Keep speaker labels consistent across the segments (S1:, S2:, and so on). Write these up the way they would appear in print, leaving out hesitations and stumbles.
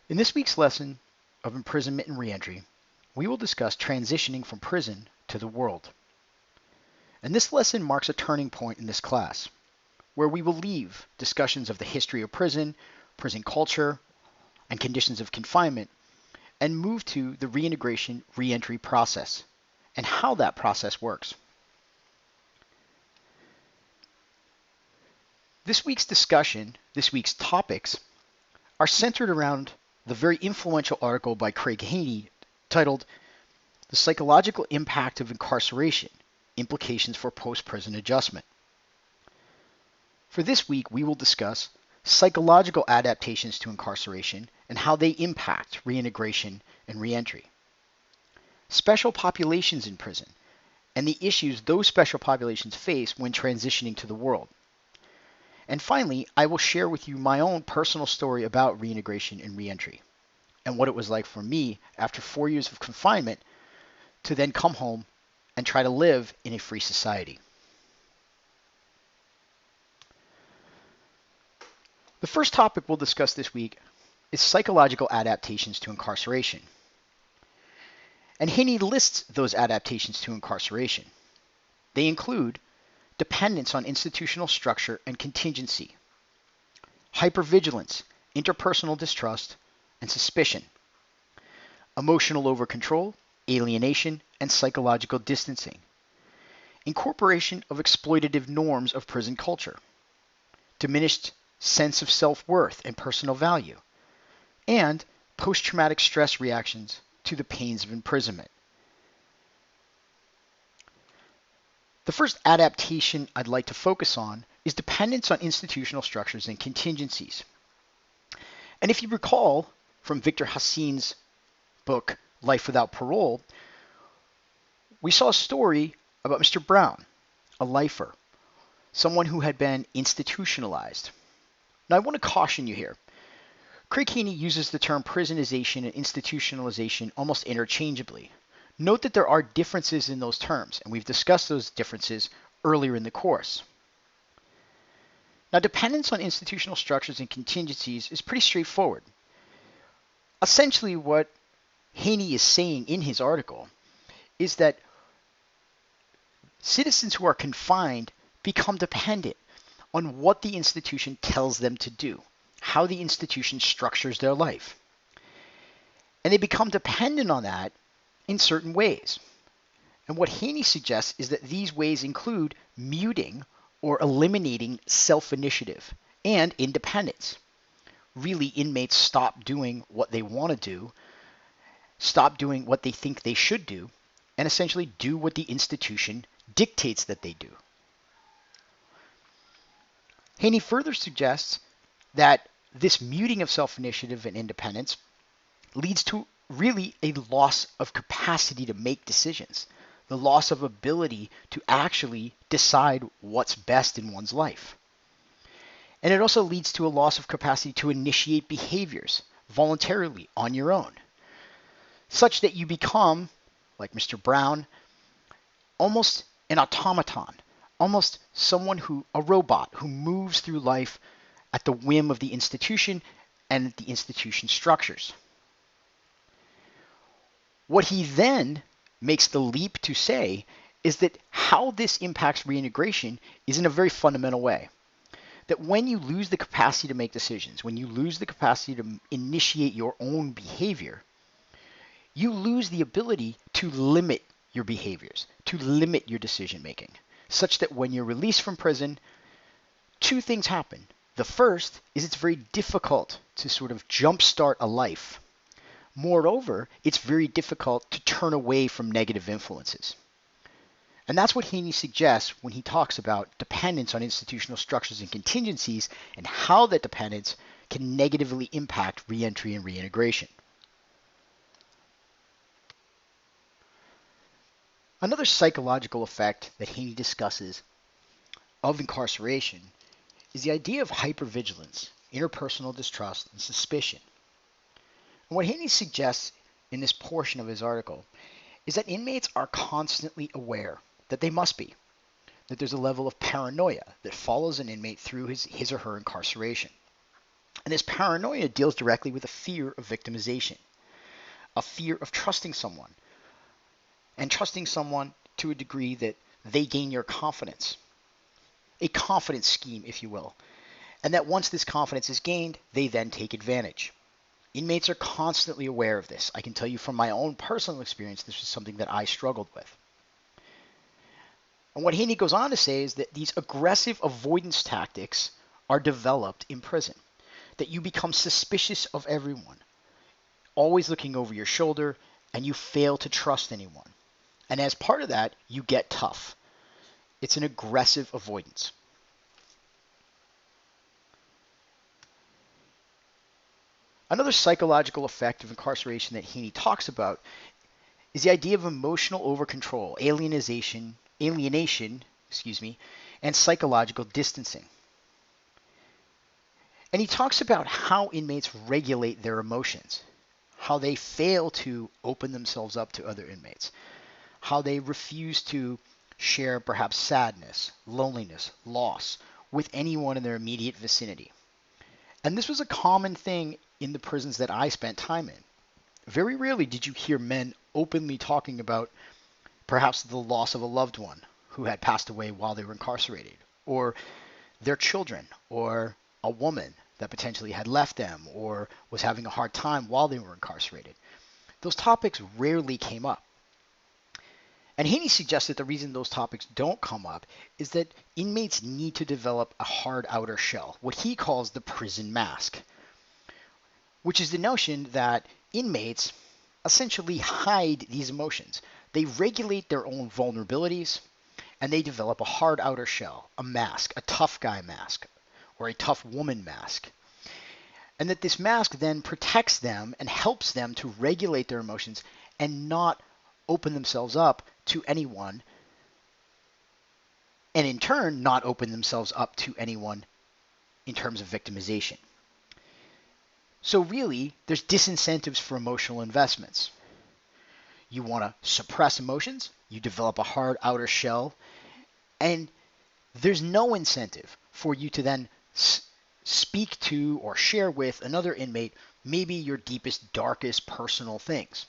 S1: In this week's lesson of imprisonment and reentry, we will discuss transitioning from prison to the world. And this lesson marks a turning point in this class, where we will leave discussions of the history of prison, prison culture, and conditions of confinement, and move to the reintegration reentry process and how that process works. This week's topics, are centered around the very influential article by Craig Haney titled The Psychological Impact of Incarceration, Implications for Post-Prison Adjustment. For this week, we will discuss psychological adaptations to incarceration and how they impact reintegration and reentry. Special populations in prison and the issues those special populations face when transitioning to the world. And finally, I will share with you my own personal story about reintegration and reentry and what it was like for me after 4 years of confinement to then come home and try to live in a free society. The first topic we'll discuss this week is psychological adaptations to incarceration. And Haney lists those adaptations to incarceration. They include dependence on institutional structure and contingency, hypervigilance, interpersonal distrust, and suspicion, emotional over-control, alienation, and psychological distancing, incorporation of exploitative norms of prison culture, diminished sense of self-worth and personal value, and post-traumatic stress reactions to the pains of imprisonment. The first adaptation I'd like to focus on is dependence on institutional structures and contingencies. And if you recall from Victor Hassin's book, Life Without Parole, we saw a story about Mr. Brown, a lifer, someone who had been institutionalized. Now, I want to caution you here. Craig Haney uses the term prisonization and institutionalization almost interchangeably. Note that there are differences in those terms, and we've discussed those differences earlier in the course. Now, dependence on institutional structures and contingencies is pretty straightforward. Essentially, what Haney is saying in his article is that citizens who are confined become dependent on what the institution tells them to do, how the institution structures their life. And they become dependent on that in certain ways. And what Haney suggests is that these ways include muting or eliminating self-initiative and independence. Really, inmates stop doing what they want to do, stop doing what they think they should do, and essentially do what the institution dictates that they do. Haney further suggests that this muting of self-initiative and independence leads to really a loss of capacity to make decisions, the loss of ability to actually decide what's best in one's life. And it also leads to a loss of capacity to initiate behaviors voluntarily on your own, such that you become, like Mr. Brown, almost an automaton, almost a robot who moves through life at the whim of the institution and the institution structures. What he then makes the leap to say is that how this impacts reintegration is in a very fundamental way. That when you lose the capacity to make decisions, when you lose the capacity to initiate your own behavior, you lose the ability to limit your behaviors, to limit your decision making, such that when you're released from prison, two things happen. The first is it's very difficult to sort of jumpstart a life. Moreover, it's very difficult to turn away from negative influences. And that's what Haney suggests when he talks about dependence on institutional structures and contingencies and how that dependence can negatively impact reentry and reintegration. Another psychological effect that Haney discusses of incarceration is the idea of hypervigilance, interpersonal distrust, and suspicion. And what Haney suggests in this portion of his article is that inmates are constantly aware that they must be, that there's a level of paranoia that follows an inmate through his or her incarceration. And this paranoia deals directly with a fear of victimization, a fear of trusting someone, and trusting someone to a degree that they gain your confidence, a confidence scheme, if you will. And that once this confidence is gained, they then take advantage. Inmates are constantly aware of this. I can tell you from my own personal experience, this was something that I struggled with. And what Haney goes on to say is that these aggressive avoidance tactics are developed in prison, that you become suspicious of everyone, always looking over your shoulder, and you fail to trust anyone. And as part of that, you get tough. It's an aggressive avoidance. Another psychological effect of incarceration that Haney talks about is the idea of emotional overcontrol, alienation, and psychological distancing. And he talks about how inmates regulate their emotions, how they fail to open themselves up to other inmates, how they refuse to share perhaps sadness, loneliness, loss with anyone in their immediate vicinity. And this was a common thing in the prisons that I spent time in. Very rarely did you hear men openly talking about perhaps the loss of a loved one who had passed away while they were incarcerated, or their children, or a woman that potentially had left them or was having a hard time while they were incarcerated. Those topics rarely came up. And Haney suggests that the reason those topics don't come up is that inmates need to develop a hard outer shell, what he calls the prison mask, which is the notion that inmates essentially hide these emotions. They regulate their own vulnerabilities, and they develop a hard outer shell, a mask, a tough guy mask, or a tough woman mask. And that this mask then protects them and helps them to regulate their emotions and not open themselves up to anyone, and in turn not open themselves up to anyone in terms of victimization. So really, there's disincentives for emotional investments. You want to suppress emotions, you develop a hard outer shell, and there's no incentive for you to then speak to or share with another inmate maybe your deepest, darkest personal things.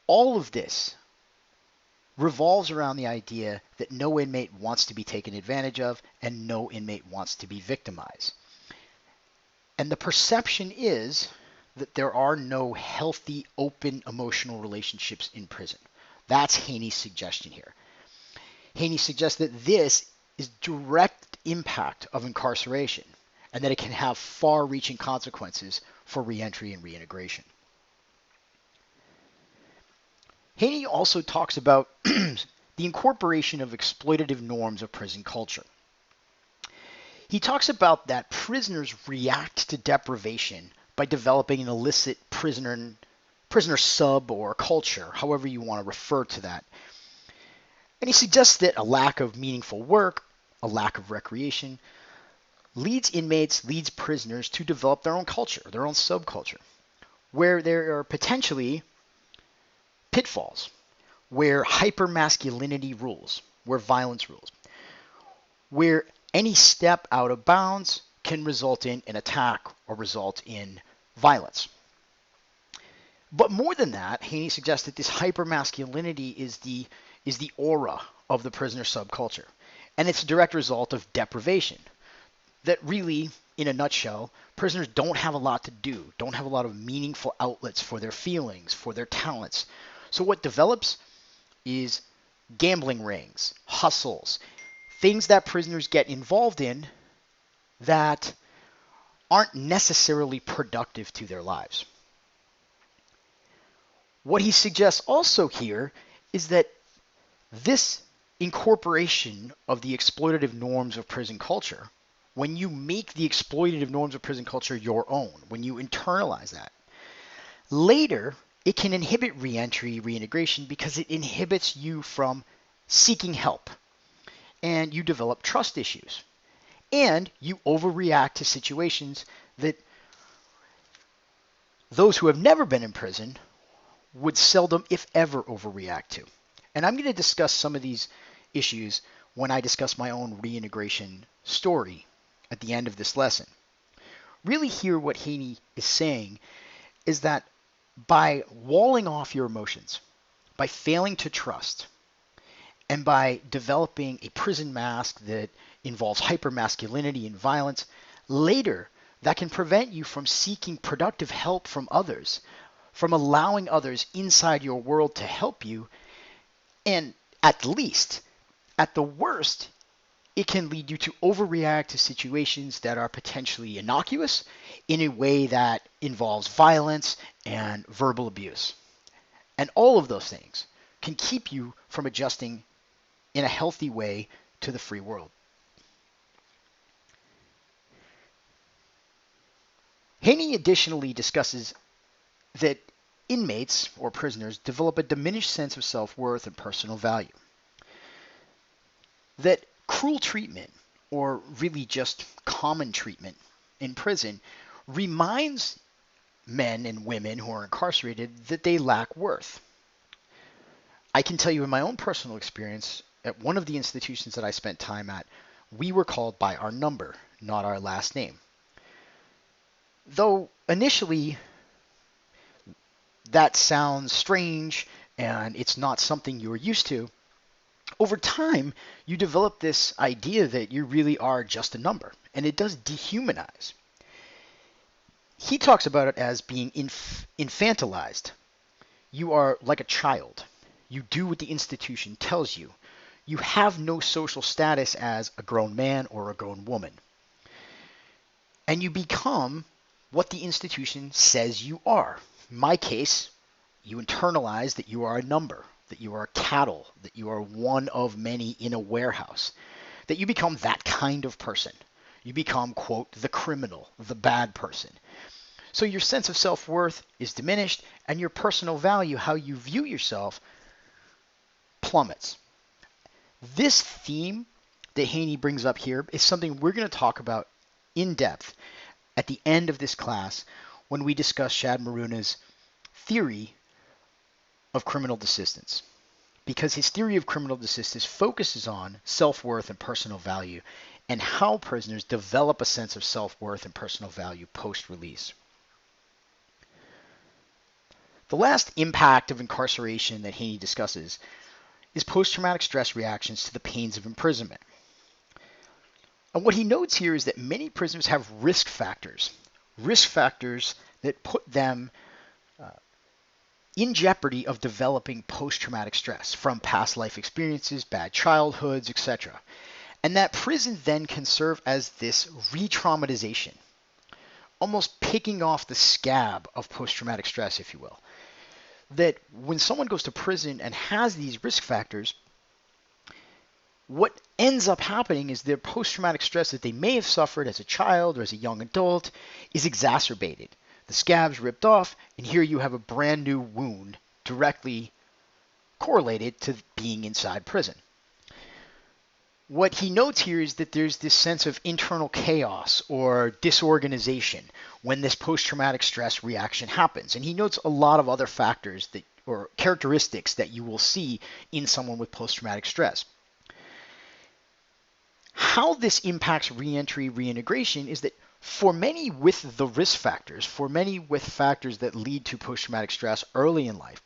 S1: All of this revolves around the idea that no inmate wants to be taken advantage of and no inmate wants to be victimized. And the perception is that there are no healthy, open emotional relationships in prison. That's Haney's suggestion here. Haney suggests that this is direct impact of incarceration and that it can have far-reaching consequences for reentry and reintegration. Haney also talks about the incorporation of exploitative norms of prison culture. He talks about that prisoners react to deprivation by developing an illicit prisoner sub or culture, however you want to refer to that. And he suggests that a lack of meaningful work, a lack of recreation, leads prisoners to develop their own culture, their own subculture, where there are potentially pitfalls, where hypermasculinity rules, where violence rules, where any step out of bounds can result in an attack or result in violence. But more than that, Haney suggests that this hypermasculinity is the aura of the prisoner subculture, and it's a direct result of deprivation. That really, in a nutshell, prisoners don't have a lot to do, don't have a lot of meaningful outlets for their feelings, for their talents. So what develops is gambling rings, hustles, things that prisoners get involved in that aren't necessarily productive to their lives. What he suggests also here is that this incorporation of the exploitative norms of prison culture, when you make the exploitative norms of prison culture your own, when you internalize that, later it can inhibit reentry, reintegration, because it inhibits you from seeking help. And you develop trust issues. And you overreact to situations that those who have never been in prison would seldom, if ever, overreact to. And I'm going to discuss some of these issues when I discuss my own reintegration story at the end of this lesson. Really here what Haney is saying is that by walling off your emotions, by failing to trust, and by developing a prison mask that involves hypermasculinity and violence, later that can prevent you from seeking productive help from others, from allowing others inside your world to help you, and at least, at the worst, it can lead you to overreact to situations that are potentially innocuous in a way that involves violence and verbal abuse. And all of those things can keep you from adjusting in a healthy way to the free world. Haney additionally discusses that inmates or prisoners develop a diminished sense of self-worth and personal value. That cruel treatment, or really just common treatment in prison, reminds men and women who are incarcerated that they lack worth. I can tell you in my own personal experience, at one of the institutions that I spent time at, we were called by our number, not our last name. Though initially that sounds strange and it's not something you're used to, over time you develop this idea that you really are just a number, and it does dehumanize. He talks about it as being infantilized. You are like a child. You do what the institution tells you. You have no social status as a grown man or a grown woman. And you become what the institution says you are. In my case, you internalize that you are a number, that you are cattle, that you are one of many in a warehouse, that you become that kind of person. You become, quote, the criminal, the bad person. So your sense of self-worth is diminished, and your personal value, how you view yourself, plummets. This theme that Haney brings up here is something we're going to talk about in depth at the end of this class when we discuss Shad Maruna's theory of criminal desistance. Because his theory of criminal desistance focuses on self-worth and personal value and how prisoners develop a sense of self-worth and personal value post-release. The last impact of incarceration that Haney discusses is post-traumatic stress reactions to the pains of imprisonment. And what he notes here is that many prisoners have risk factors that put them in jeopardy of developing post-traumatic stress from past life experiences, bad childhoods, etc. And that prison then can serve as this re-traumatization, almost picking off the scab of post-traumatic stress, if you will. That when someone goes to prison and has these risk factors, what ends up happening is their post-traumatic stress that they may have suffered as a child or as a young adult is exacerbated. The scab's ripped off, and here you have a brand new wound directly correlated to being inside prison. What he notes here is that there's this sense of internal chaos or disorganization when this post-traumatic stress reaction happens. And he notes a lot of other factors that, or characteristics that you will see in someone with post-traumatic stress. How this impacts reentry, reintegration is that for many with the risk factors, for many with factors that lead to post-traumatic stress early in life,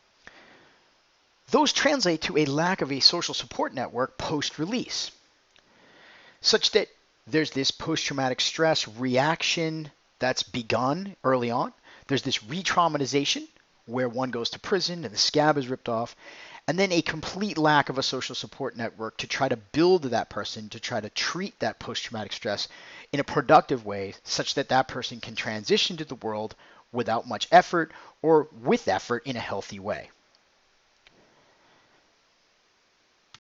S1: those translate to a lack of a social support network post-release, such that there's this post-traumatic stress reaction that's begun early on. There's this re-traumatization where one goes to prison and the scab is ripped off, and then a complete lack of a social support network to try to build that person, to try to treat that post-traumatic stress in a productive way such that that person can transition to the world without much effort or with effort in a healthy way.